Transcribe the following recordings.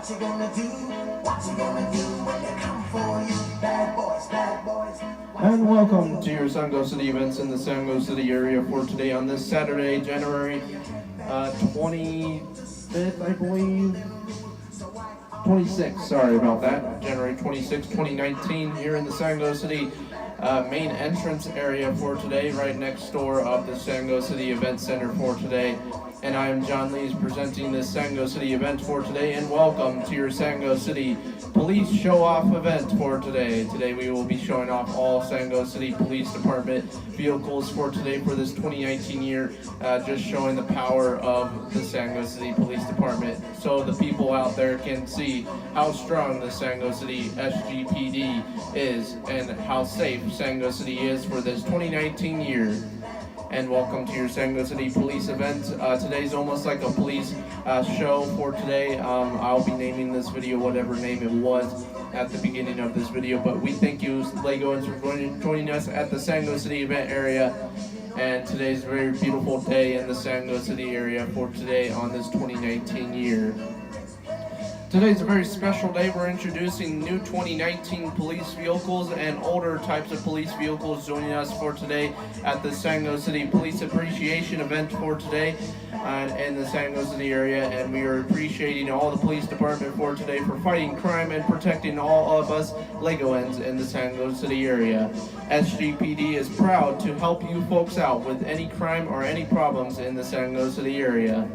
What you gonna do? What you gonna do when they come for you? Bad boys, bad boys. And welcome to your Sango City events in the Sango City area for today on this Saturday, January 25th, I believe. 26th, sorry about that. January 26th, 2019, here in the Sango City main entrance area for today, right next door of the Sango City Event Center for today. And I am John Lees presenting this Sango City event for today, and welcome to your Sango City Police Show-Off event for today. Today we will be showing off all Sango City Police Department vehicles for today for this 2019 year, just showing the power of the Sango City Police Department so the people out there can see how strong the Sango City SGPD is and how safe Sango City is for this 2019 year. And welcome to your Sango City Police event. Today's almost like a police show for today. I'll be naming this video whatever name it was at the beginning of this video, but we thank you Legoans for joining us at the Sango City event area. And today's a very beautiful day in the Sango City area for today on this 2019 year. Today's a very special day. We're introducing new 2019 police vehicles and older types of police vehicles joining us for today at the Sango City Police Appreciation event for today in the Sango City area. And we are appreciating all the police department for today for fighting crime and protecting all of us Legoans in the Sango City area. SGPD is proud to help you folks out with any crime or any problems in the Sango City area.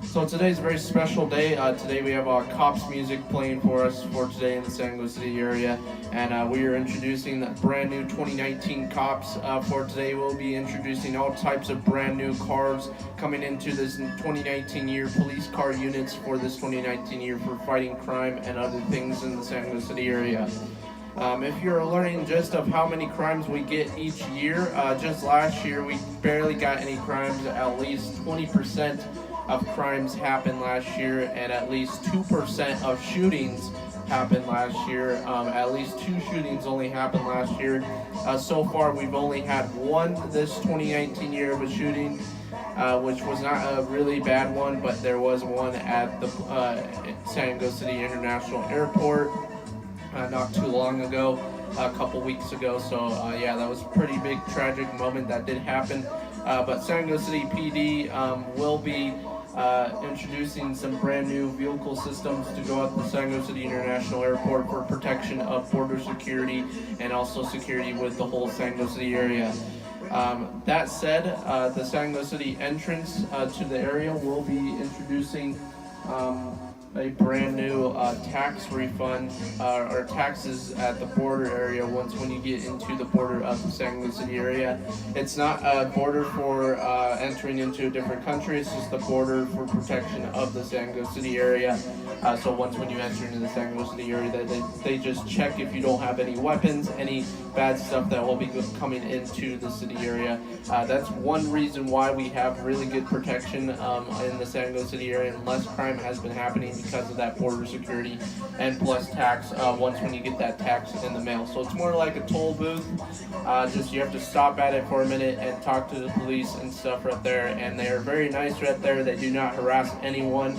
So today's a very special day. Today we have cops music playing for us for today in the Sango City area, and we are introducing the brand new 2019 cops for today. We'll be introducing all types of brand new cars coming into this 2019 year, police car units for this 2019 year for fighting crime and other things in the Sango City area. If you're learning just of how many crimes we get each year, just last year we barely got any crimes. At least 20% of crimes happened last year, and at least 2% of shootings happened last year. At least 2 shootings only happened last year. So far we've only had one this 2019 year of a shooting, which was not a really bad one, but there was one at the Sango City International Airport not too long ago, a couple weeks ago. So yeah, that was a pretty big tragic moment that did happen. But Sango City PD will be introducing some brand new vehicle systems to go at the Sango City International Airport for protection of border security and also security with the whole Sango City area. That said, the Sango City entrance to the area will be introducing a brand new tax refund or taxes at the border area when you get into the border of the Sango City area. It's not a border for entering into a different country, it's just a border for protection of the Sango City area. So when you enter into the Sango City area, they just check if you don't have any weapons, any bad stuff that will be coming into the city area. That's one reason why we have really good protection in the Sango City area, and less crime has been happening because of that border security and plus tax when you get that tax in the mail. So it's more like a toll booth. Just you have to stop at it for a minute and talk to the police and stuff right there, and they are very nice right there. They do not harass anyone.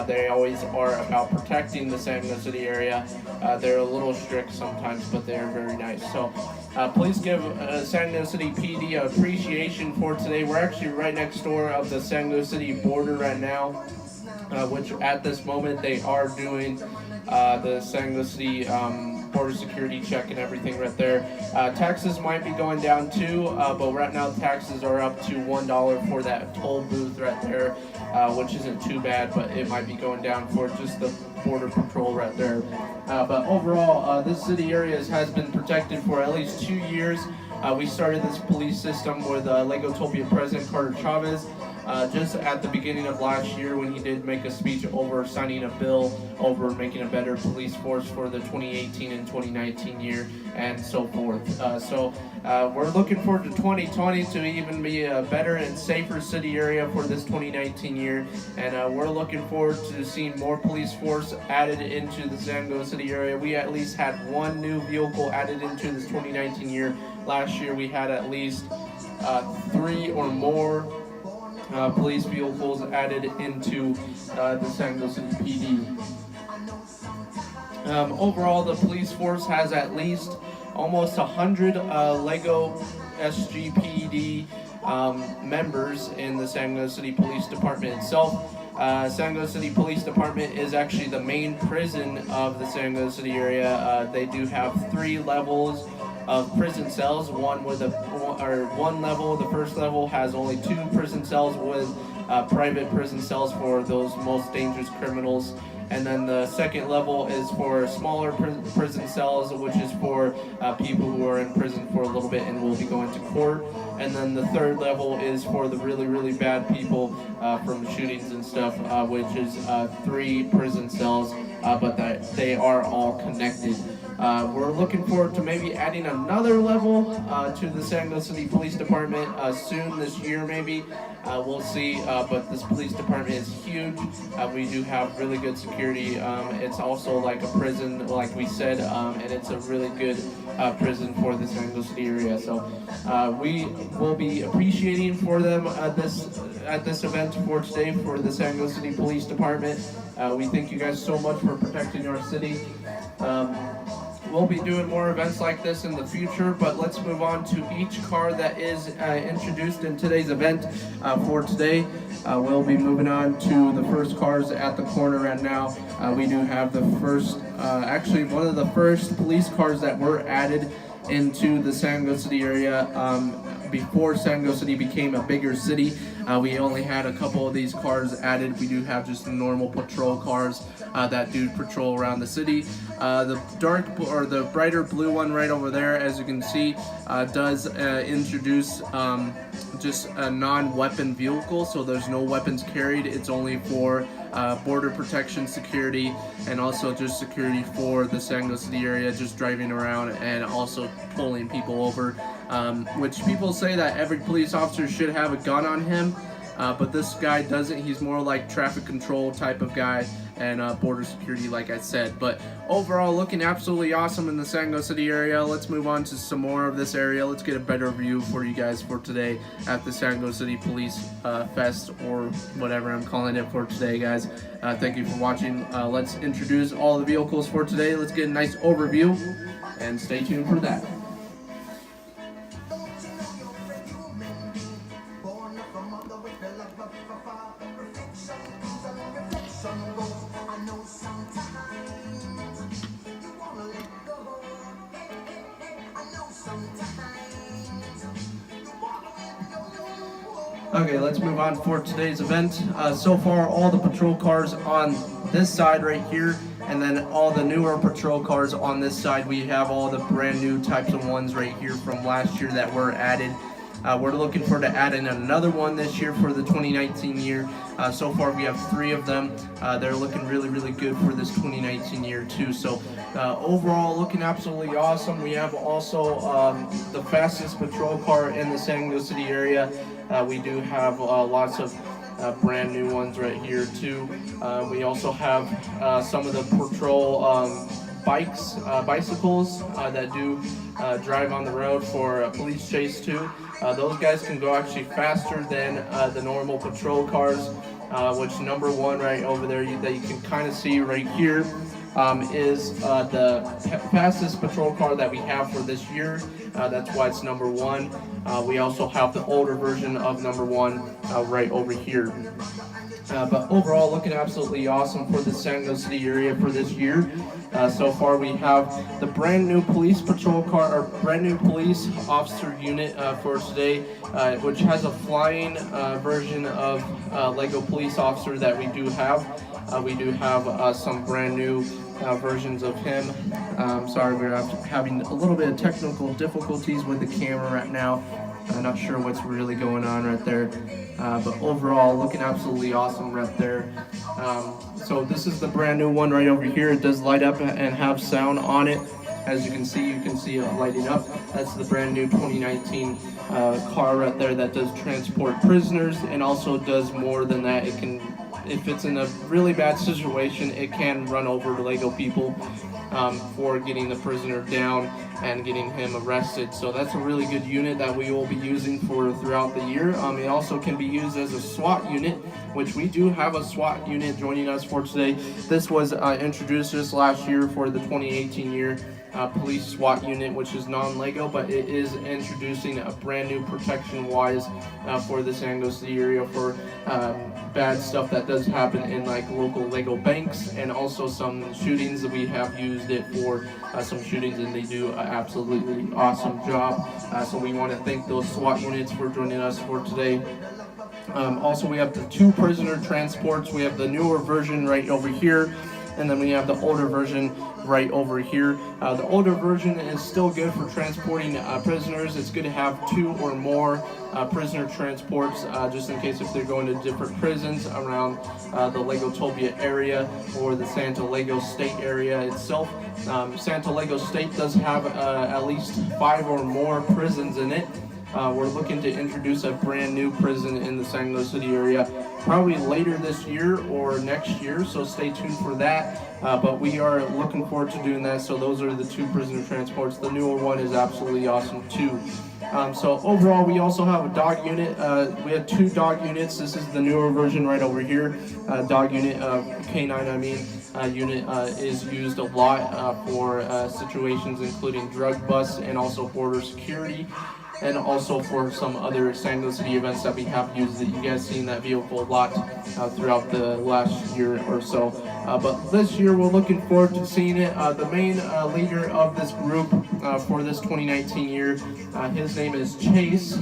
They always are about protecting the Sango City area. They're a little strict sometimes, but they are very nice. So please give Sango City PD appreciation for today. We're actually right next door of the Sango City border right now, which at this moment they are doing the Sango City border security check and everything right there. Taxes might be going down too, but right now taxes are up to $1 for that toll booth right there, which isn't too bad, but it might be going down for just the border patrol right there. But overall, this city area has been protected for at least 2 years. We started this police system with Legotopia President Carter Chavez just at the beginning of last year, when he did make a speech over signing a bill over making a better police force for the 2018 and 2019 year and so forth. So we're looking forward to 2020 to even be a better and safer city area for this 2019 year, and we're looking forward to seeing more police force added into the Sango City area. We at least had one new vehicle added into this 2019 year. Last year we had at least 3 or more police vehicles added into the Sango City PD. Overall, the police force has at least almost 100 Lego SGPD members in the Sango City Police Department itself. Sango City Police Department is actually the main prison of the Sango City area. They do have 3 levels of prison cells. One level. The first level has only 2 prison cells with private prison cells for those most dangerous criminals. And then the second level is for smaller prison cells, which is for people who are in prison for a little bit and will be going to court. And then the third level is for the really, really bad people from shootings and stuff, which is 3 prison cells, but they are all connected. We're looking forward to maybe adding another level to the Sango City Police Department soon this year, maybe. We'll see, but this police department is huge. We do have really good security. It's also like a prison, like we said, and it's a really good prison for the Sango City area. So we will be appreciating for them at this event for today for the Sango City Police Department. We thank you guys so much for protecting our city. We'll be doing more events like this in the future, but let's move on to each car that is introduced in today's event for today. We'll be moving on to the first cars at the corner right now. We do have the first, actually one of the first police cars that were added into the Sango City area before Sango City became a bigger city. We only had a couple of these cars added. We do have just the normal patrol cars that do patrol around the city. The brighter blue one right over there, as you can see, does introduce just a non-weapon vehicle, so there's no weapons carried. It's only for border protection, security, and also just security for the Sango City area, just driving around and also pulling people over, which people say that every police officer should have a gun on him, but this guy doesn't. He's more like traffic control type of guy and border security, like I said. But overall, looking absolutely awesome in the Sango City area. Let's move on to some more of this area. Let's get a better view for you guys for today at the Sango City Police Fest, or whatever I'm calling it for today, guys. Thank you for watching. Let's introduce all the vehicles for today. Let's get a nice overview, and stay tuned for that. Okay, let's move on for today's event. So far, all the patrol cars on this side right here, and then all the newer patrol cars on this side. We have all the brand new types of ones right here from last year that were added. We're looking forward to adding another one this year for the 2019 year. So far we have 3 of them. They're looking really, really good for this 2019 year too. So overall, looking absolutely awesome. We have also the fastest patrol car in the Sango City area. We do have lots of brand new ones right here too. We also have some of the patrol bicycles that do drive on the road for police chase too. Those guys can go actually faster than the normal patrol cars, which number 1 right over there that you can kind of see right here is the fastest patrol car that we have for this year. That's why it's number 1. We also have the older version of number 1 right over here. But overall, looking absolutely awesome for the Sango City area for this year. So far, we have the brand new police patrol car, or brand new police officer unit for today, which has a flying version of Lego police officer that we do have. We do have some brand new versions of him. Sorry, we're having a little bit of technical difficulties with the camera right now. I'm not sure what's really going on right there, but overall looking absolutely awesome right there. So this is the brand new one right over here. It does light up and have sound on it. As you can see it lighting up. That's the brand new 2019 car right there that does transport prisoners, and also does more than that. It can, if it's in a really bad situation, it can run over Lego people. for getting the prisoner down and getting him arrested. So that's a really good unit that we will be using for throughout the year. It also can be used as a SWAT unit, which we do have a SWAT unit joining us for today. This was introduced just last year for the 2018 year. Police SWAT unit, which is non-Lego, but it is introducing a brand new protection-wise for the Sango City area for bad stuff that does happen in like local Lego banks, and also some shootings that we have used it for some shootings, and they do an absolutely awesome job. So we want to thank those SWAT units for joining us for today. Also, we have the 2 prisoner transports. We have the newer version right over here, and then we have the older version right over here. The older version is still good for transporting prisoners. It's good to have 2 or more prisoner transports, just in case if they're going to different prisons around the Legotopia area or the Santa Lego State area itself. Santa Lego State does have at least 5 or more prisons in it. We're looking to introduce a brand new prison in the Sango City area, probably later this year or next year, so stay tuned for that. But we are looking forward to doing that. So those are the 2 prisoner transports. The newer one is absolutely awesome too. So overall, we also have a dog unit. We have 2 dog units. This is the newer version right over here. Dog unit, K9 unit is used a lot for situations including drug busts and also border security, and also for some other Sango City events that we have used that you guys seen that vehicle a lot throughout the last year or so. But this year we're looking forward to seeing it. The main leader of this group for this 2019 year, his name is Chase.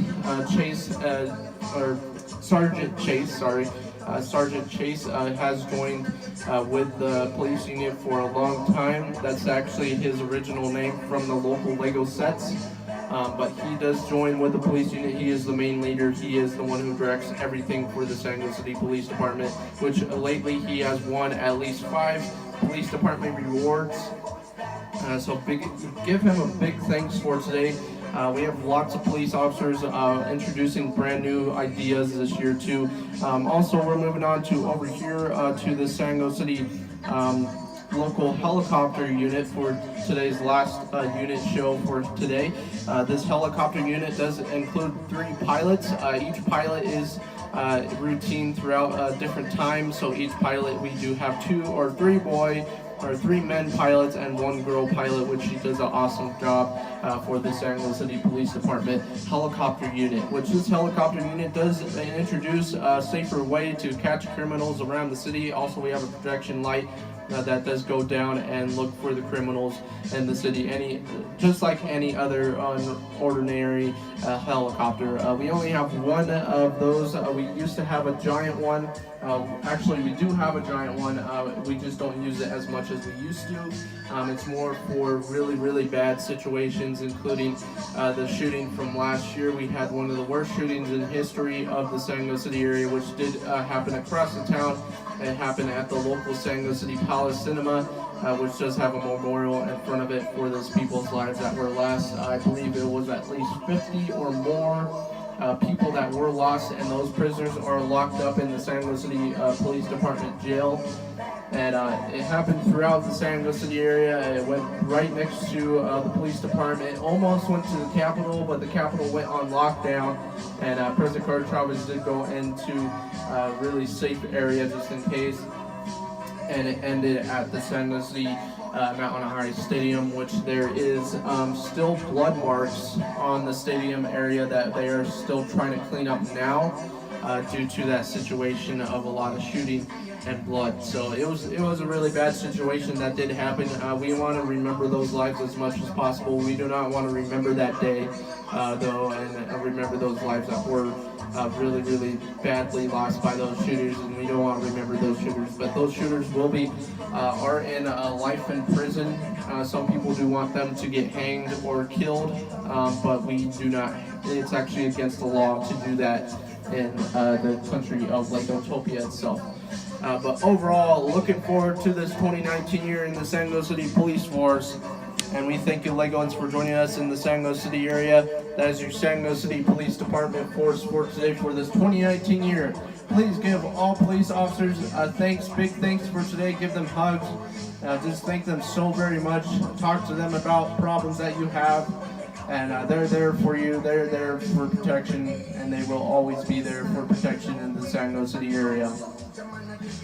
Sergeant Chase, sorry. Sergeant Chase has joined with the police unit for a long time. That's actually his original name from the local Lego sets. But he does join with the police unit. He is the main leader. He is the one who directs everything for the Sango City Police Department, which lately he has won at least 5 police department rewards. So give him a big thanks for today. We have lots of police officers introducing brand new ideas this year too. Also, we're moving on to over here to the Sango City local helicopter unit for today's last unit show for today. This helicopter unit does include 3 pilots. Each pilot is routine throughout different times. So each pilot, we do have 2 or 3 men pilots and 1 girl pilot, which she does an awesome job for the Sango City Police Department helicopter unit, which this helicopter unit does introduce a safer way to catch criminals around the city. Also, we have a projection light that does go down and look for the criminals in the city, just like any other ordinary helicopter. We only have 1 of those. We used to have a giant one. Actually, we do have a giant one. We just don't use it as much as we used to. It's more for really, really bad situations, including the shooting from last year. We had one of the worst shootings in history of the Sango City area, which did happen across the town. It happened at the local Sango City Palace Cinema, which does have a memorial in front of it for those people's lives that were lost. I believe it was at least 50 or more people that were lost, and those prisoners are locked up in the Sango City Police Department jail. And it happened throughout the Sango City area. It went right next to the police department. It almost went to the Capitol, but the Capitol went on lockdown. And President Carter Chavez did go into a really safe area just in case. And it ended at the Sango City Mount High Stadium, which there is still blood marks on the stadium area that they are still trying to clean up now due to that situation of a lot of shooting and blood. So it was a really bad situation that did happen. We want to remember those lives as much as possible. We do not want to remember that day though, and remember those lives that were really, really badly lost by those shooters, and we don't want to remember those shooters. But those shooters are in life in prison. Some people do want them to get hanged or killed, but we do not. It's actually against the law to do that in the country of Legotopia itself. But overall, looking forward to this 2019 year in the Sango City Police Force. And we thank you, Legoans, for joining us in the Sango City area. That is your Sango City Police Department force for today for this 2019 year. please give all police officers big thanks for today. Give them hugs. Just thank them so very much. Talk to them about problems that you have. And they're there for you. They're there for protection, and they will always be there for protection in the Sango City area.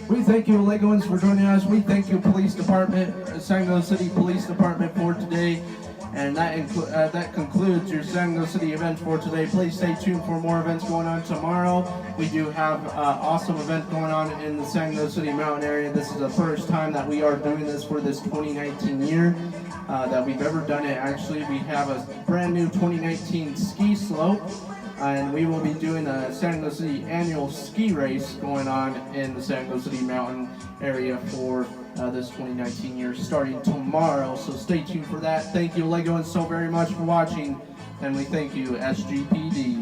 We thank you, Legoans, for joining us. We thank you, Police Department, Sango City Police Department, for today. And that concludes your Sango City event for today. Please stay tuned for more events going on tomorrow. We do have an awesome event going on in the Sango City mountain area. This is the first time that we are doing this for this 2019 year that we've ever done it. Actually, we have a brand new 2019 ski slope. And we will be doing a Sango City annual ski race going on in the Sango City mountain area for this 2019 year starting tomorrow. So stay tuned for that. Thank you, Legoans, so very much for watching. And we thank you, SGPD.